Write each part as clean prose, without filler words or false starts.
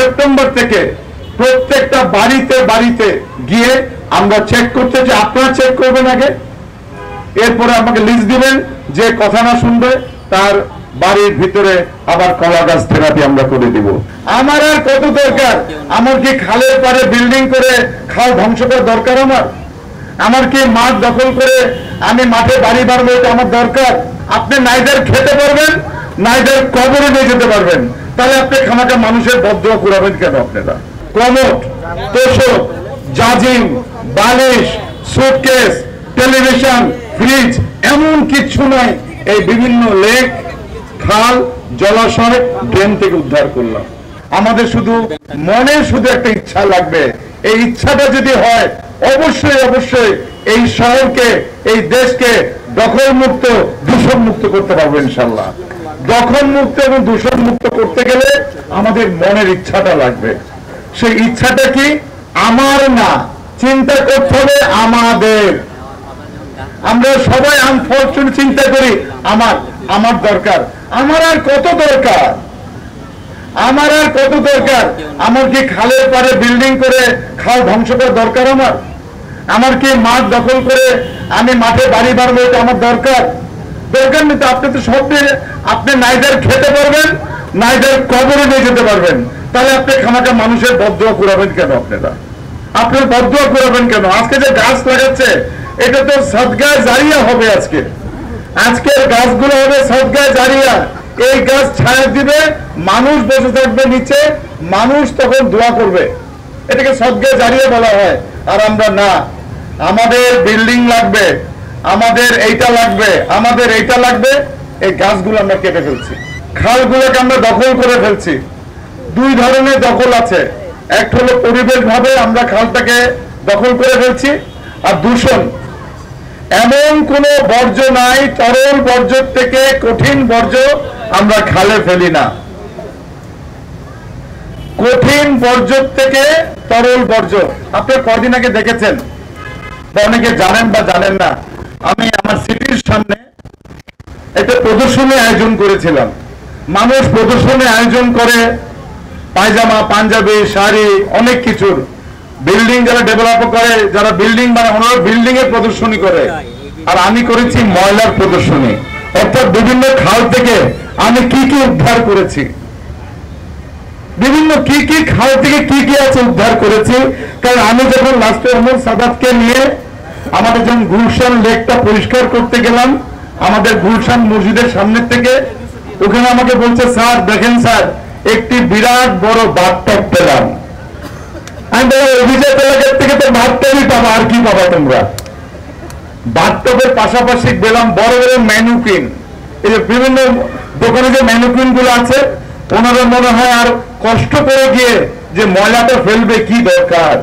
September থেকে প্রত্যেকটা বাড়িতে বাড়িতে গিয়ে আমরা চেক করতে, যে আপনারা চেক করবেন আগে, এরপরে আমাকে লিস্ট দিবেন, যে কথা না শুনবে তার বাড়ির ভিতরে আবার কলা গাছ থেরাপি আমরা করে দিব। আমার আর কত দরকার? আমার কি খালের পারে বিল্ডিং করে খাল ধ্বংস করা দরকার? আমার কি মাঠ দখল করে আমি মাঠে বাড়ি বাড়বো এটা আমার দরকার? আপনি নাইদার খেতে পারবেন, নাইদার কবরে নিয়ে যেতে পারবেন, তাহলে আপনি খামাকা মানুষের বদদোয়া করাবেন কেন? আপনারা কমোড, তোষক, জাজিম, বালিশ, সুটকেস, টেলিভিশন, ফ্রিজ এমন কিছু নয়, এই বিভিন্ন লেক, খাল, জলাশয়, ড্রেন থেকে উদ্ধার করলাম। আমাদের শুধু মনে শুধু একটা ইচ্ছা লাগবে। এই ইচ্ছাটা যদি হয়, অবশ্যই অবশ্যই এই শহরকে, এই দেশকে দখল মুক্ত, দূষণ মুক্ত করতে পারবো ইনশাল্লাহ। দখল মুক্ত এবং দূষণ মুক্ত করতে গেলে আমাদের মনের ইচ্ছাটা লাগবে। সেই ইচ্ছাটা কি? আমার না, চিন্তা করতে হবে আমাদের। আমরা সবাই আনফরচুনেট চিন্তা করি আমার আমার দরকার। আমার আর কত দরকার? আমার আর কত দরকার? আমার কি খালের পারে বিল্ডিং করে খাল ধ্বংস করা দরকার? আমার কি মাঠ দখল করে আমি মাঠে বাড়ি বাড়বো এটা আমার দরকার? দরকার নেই তো। আপনি তো সব আপনি নাইদার খেতে পারবেন, নাইদার কবরে নিয়ে যেতে পারবেন, তাহলে আপনি খামাকা মানুষের বদদোয়া করাবেন কেন? আপনার বদদোয়া করাবেন কেন? আজকে যে গাছ লাগাচ্ছে এটা তো সাদগায়ে জারিয়া হবে। আজকের গাছগুলো হবে সাদগায়ে জারিয়া। এই গাছ ছায়া দিবে, মানুষ বসে থাকবে নিচে, মানুষ তখন দোয়া করবে, এটাকে সাদগায়ে জারিয়া বলা হয়। আর আমরা না, আমাদের বিল্ডিং লাগবে, আমাদের এইটা লাগবে, আমাদের এইটা লাগবে, এই গাছগুলো আমরা কেটে ফেলছি, খালগুলোকে আমরা দখল করে ফেলছি। দুই ধরনের দখল আছে, একটা হলো পরিবেশ ভাবে আমরা খালটাকে দখল করে ফেলছি, আর দূষণ। এমন কোন বর্জ্য নাই, তরল বর্জ্য থেকে কঠিন বর্জ্য আমরা খালে ফেলি না। কঠিন বর্জ্য থেকে তরল বর্জ্য আপনি কদিন আগে দেখেছেন, অনেকে জানেন বা জানেন না, আমি আমার সিটির সামনে একটা প্রদর্শনী আয়োজন করেছিলাম। মানুষ প্রদর্শনী আয়োজন করে পায়জামা, পাঞ্জাবি, শাড়ি, অনেক কিছুর। বিল্ডিং যারা ডেভেলপ করে, যারা বিল্ডিং মানে ওনারা বিল্ডিং এর প্রদর্শনী করে, আর আমি করেছি ময়লার প্রদর্শনী। অর্থাৎ বিভিন্ন খাল থেকে আমি কি কি উদ্ধার করেছি, বিভিন্ন কি কি খাল থেকে কি কি আছে উদ্ধার করেছি। কারণ আমি যখন লাস্টে ওমর সাদাতকে নিয়ে আমাদের যখন গুলশান লেকটা পরিষ্কার করতে গেলাম, আমাদের গুলশান মসজিদের সামনে থেকে, ওখানে আমাকে বলছে, স্যার দেখেন স্যার, একটি বিরাট বড় বাথটব পেলাম। আমি অভিজাত এলাকার থেকে তো বাথটবই পাবো, আর কি পাবা তোমরা? বাথটবের পাশাপাশি পেলাম বড় বড় ম্যানুকিন। এই যে বিভিন্ন দোকানে যে ম্যানুকিন গুলো আছে, ওনারা মনে হয় আর কষ্ট করে গিয়ে যে ময়লাটা ফেলবে, কি দরকার?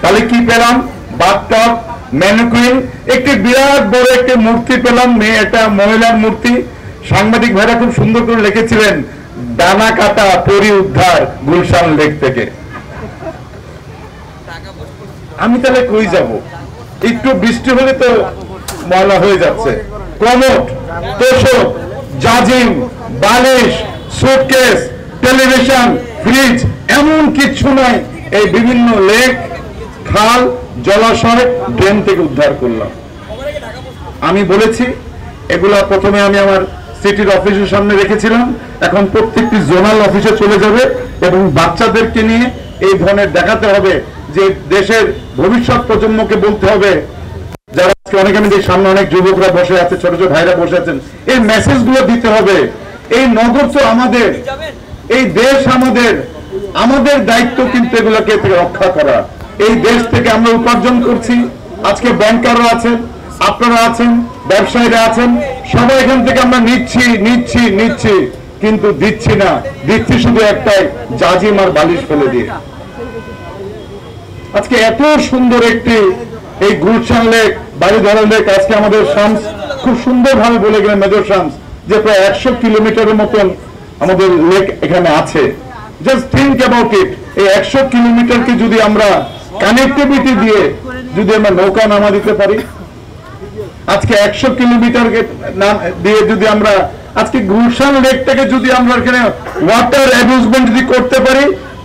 তাহলে কি পেলাম? বাথটব, ম্যানুকিন, একটি বিরাট বড় একটি মূর্তি পেলাম, একটা মহিলার মূর্তি। সাংবাদিক ভাইরা খুব সুন্দর করে লিখেছিলেন, ডানা কাটা পরি উদ্ধার গুলশান লেক থেকে। আমি তাহলে কই যাব? একটু বৃষ্টি হলে তো ময়লা হয়ে যাচ্ছে। কমোড, তোষক, জাজিম, বালিশ, সুটকেস, টেলিভিশন, ফ্রিজ এমন কিছু নয়, এই বিভিন্ন লেক, খাল, জলাশয়, ড্রেন থেকে উদ্ধার করলাম। আমি বলেছি এগুলা প্রথমে আমি আমার সিটির অফিসের সামনে রেখেছিলাম, এখন প্রত্যেকটি জোনাল অফিসে চলে যাবে এবং বাচ্চাদেরকে নিয়ে এই ধরনের দেখাতে হবে, যে দেশের ভবিষ্যৎ প্রজন্মকে বলতে হবে, যারা অনেক, আমি সামনে অনেক যুবকরা বসে আছে, ছোট ছোট ভাইরা বসে আছেন, এই মেসেজ গুলো দিতে হবে। এই নগর তো আমাদের, এই দেশ আমাদের, আমাদের দায়িত্ব কিন্তু এগুলোকে রক্ষা করা। এই দেশ থেকে আমরা উপার্জন করছি, আজকে ব্যাংকাররা আছেন, আপনারা আছেন, ব্যবসায়ীরা আছেন, সবাই এখান থেকে আমরা নিচ্ছি নিচ্ছি নিচ্ছি, কিন্তু দিচ্ছি না, দিচ্ছি শুধু একটাই, জাজিম আর বালিশ ফেলে দিয়ে। আজকে এত সুন্দর একটি এই গুলশান লেক, বাড়িধরা লেক, আজকে আমাদের শামস খুব সুন্দর ভাবে বলে গেলেন, মেজর শামস, যে প্রায় 100 কিলোমিটারের মতন আমাদের লেক এখানে আছে। জাস্ট থিঙ্ক অ্যাবাউট ইট, এই 100 কিলোমিটারকে যদি আমরা কানেক্টিভিটি দিয়ে যদি আমরা নৌকা নামা দিতে পারি, আজকে 100 কিলোমিটারকে দিয়ে যদি আমরা আজকে গুলশান লেকটাকে যদি আমরা এখানে ওয়াটার অ্যাবিউজমেন্ট যদি করতে পারি,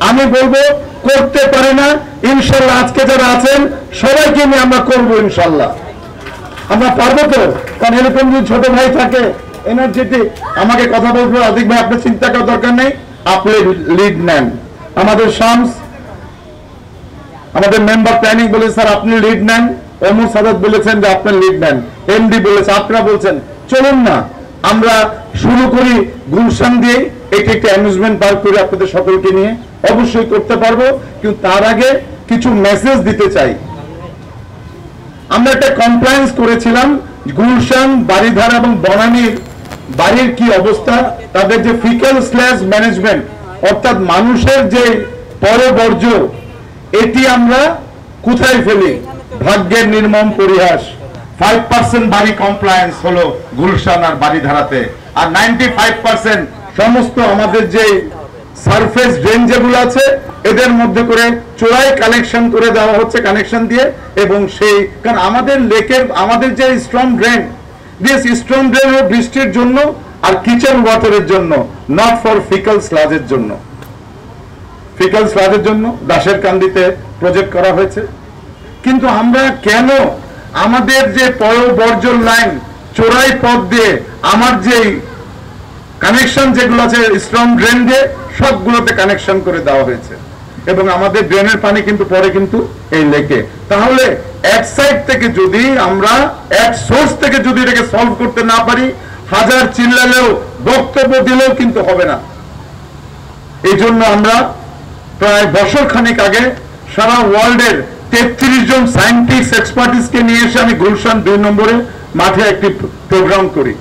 আমি বলবো করতে পারে না, ইনশাল্লাহ আজকে যারা আছেন সবাইকে নিয়ে আমরা করবো ইনশাল্লাহ। আমরা পারবো তো, কারণ এরকম যদি ছোট ভাই থাকে এনার্জেটিক, আমাকে কথা বলবো আদিক ভাই আপনার চিন্তা করার দরকার নেই, আপনি লিড নেন। আমাদের শামস, আমাদের মেম্বার প্ল্যানিং বলে স্যার আপনি লিড নেন, ওমর সাদাত বলেছেন যে আপনি লিড নেন, এমডি বলেছে, আপনারা বলছেন, চলুন না আমরা শুরু করি গুলশান দিয়ে, এটি একটা অ্যামিউজমেন্ট পার্ক করে আপনাদের সকলকে নিয়ে অবশ্যই করতে পারবো। কিন্তু তার আগে কিছু মেসেজ দিতে চাই। আমরা একটা কমপ্লায়েন্স করেছিলাম গুলশান, বাড়িধারা এবং বনানীর বাড়ির কি অবস্থা, তাদের যে ফিকেল স্ল্যাশ ম্যানেজমেন্ট, অর্থাৎ মানুষের যে পরবর্জ্য, এটি আমরা কোথায় ফেলি, ভাগ্যের নির্মম পরিহাস। 5% বাড়ি কমপ্লায়েন্স হলো গুলশান আর বাড়িধারাতে, আর 95% সমস্ত আমাদের যে সারফেস ড্রেন যেগুলো আছে এদের মধ্যে করে চোরাই কানেকশন করে দেওয়া হচ্ছে, কানেকশন দিয়ে। এবং সেই কারণ আমাদের লেকের আমাদের যে strong drain, this strong drain হলো বৃষ্টির জন্য আর কিচেন ওয়াটারের জন্য, নট ফর ফিকাল স্লাজের জন্য। ফিকাল স্লাজের জন্য দাসের কান্দিতে প্রজেক্ট করা হয়েছে। কিন্তু আমরা কেন আমাদের যে পয়ঃবর্জ্য লাইন চোরাই পথ দিয়ে আমার যে কানেকশন যেগুলো আছে স্ট্রং ড্রেন দিয়ে সবগুলোতে কানেকশন করে দেওয়া হয়েছে, এবং আমাদের ড্রেনের পানি কিন্তু পরে কিন্তু এই লেকে। তাহলে এক সাইড থেকে যদি আমরা এক সোর্স থেকে যদি এটাকে সলভ করতে না পারি, হাজার চিল্লালেও বক্তব্য দিলেও কিন্তু হবে না। এই জন্য আমরা প্রায় বছর খানিক আগে সারা ওয়ার্ল্ডের 33 জন সায়েন্টিস্ট এক্সপার্টিসকে নিয়ে এসে আমি গুলশান 2 নম্বরে মাঠে একটি প্রোগ্রাম করি।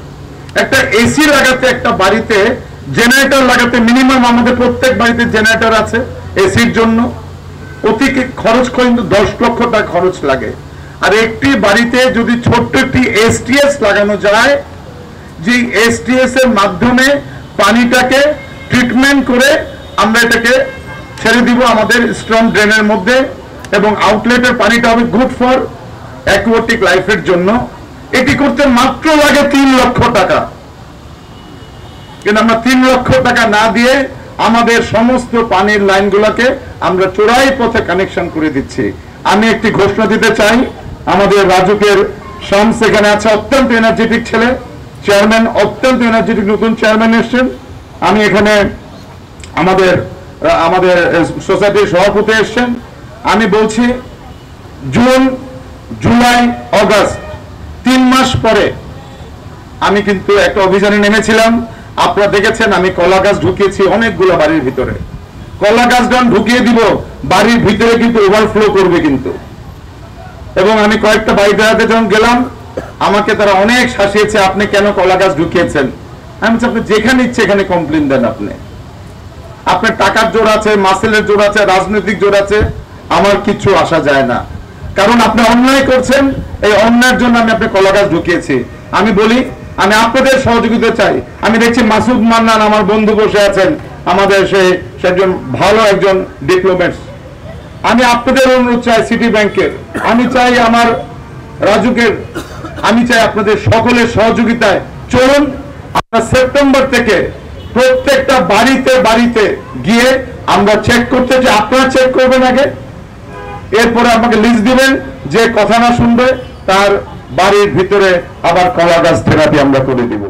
একটা এসি লাগাতে, একটা বাড়িতে জেনারেটর লাগাতে মিনিমাম আমাদের প্রত্যেক বাড়িতে জেনারেটর আছে এসির জন্য, অতি খরচ কিন্তু 10 লক্ষ টাকা খরচ লাগে। আর একটি বাড়িতে যদি ছোট্ট একটি এসটিএস লাগানো যায়, যে এসটিএস এর মাধ্যমে পানিটাকে ট্রিটমেন্ট করে আমরা এটাকে ছেড়ে দিব আমাদের স্ট্রং ড্রেনের মধ্যে, এবং আউটলেটের পানিটা হবে গুড ফর অ্যাকুয়াটিক লাইফের জন্য। এটি করতে মাত্র লাগে 3 লক্ষ টাকা। কিন্তু আমরা 3 লক্ষ টাকা না দিয়ে আমাদের সমস্ত পানির লাইনগুলোকে আমরা চোরাই পথে কানেকশন করে দিচ্ছি। আমি একটি ঘোষণা দিতে চাই, আমাদের রাজুকের শামস এখানে আছে, অত্যন্ত এনার্জেটিক ছেলে, চেয়ারম্যান, অত্যন্ত এনার্জেটিক নতুন চেয়ারম্যান এসছেন। আমি এখানে আমাদের সোসাইটির সভাপতি এসছেন। আমি বলছি জুন, জুলাই, অগাস্ট 3 মাস পরে আমি কিন্তু একটা অভিযানে নেমেছিলাম। আপনারা দেখেছেন আমি কলা গাছ ঢুকিয়েছি অনেকগুলো বাড়ির ভিতরে। কলা গাছ যখন ঢুকিয়ে দিব বাড়ির ভিতরে কিন্তু ওভারফ্লো করবে কিন্তু। এবং আমি কয়েকটা বাড়ি বেড়াতে যখন গেলাম আমাকে তারা অনেক শাসিয়েছে, আপনি কেন কলা গাছ ঢুকিয়েছেন। আমি বলছি আপনি যেখানে ইচ্ছে এখানে কমপ্লেন দেন, আপনার টাকার জোর আছে, মাসেলের জোর আছে, রাজনৈতিক জোর আছে, আমার কিছু আসা যায় না। কারণ আপনি অন্যায় করছেন, এই অন্যায়ের জন্য আমি আপনার কলা গাছ ঢুকিয়েছি। আমি বলি আমি আপনাদের সহযোগিতা চাই। আমি দেখছি মাসুদ মান্নান আমার বন্ধু বসে আছেন, আমাদের সেজন ভালো একজন ডিপ্লোম্যাটস। আমি আপনাদের অনুরোধ চাই সিটি ব্যাংকের, আমি চাই আমার রাজুকের, আমি চাই আপনাদের সকলের সহযোগিতায় চলুন আমরা সেপ্টেম্বর থেকে প্রত্যেকটা বাড়িতে বাড়িতে গিয়ে আমরা চেক করতে চাই। আপনারা চেক করবেন আগে, এরপরে আমাকে লিস্ট দিবেন, যে কথা না শুনবে তার বাড়ির ভিতরে আবার কলা গাছ থেরাপি আমরা করে দিব।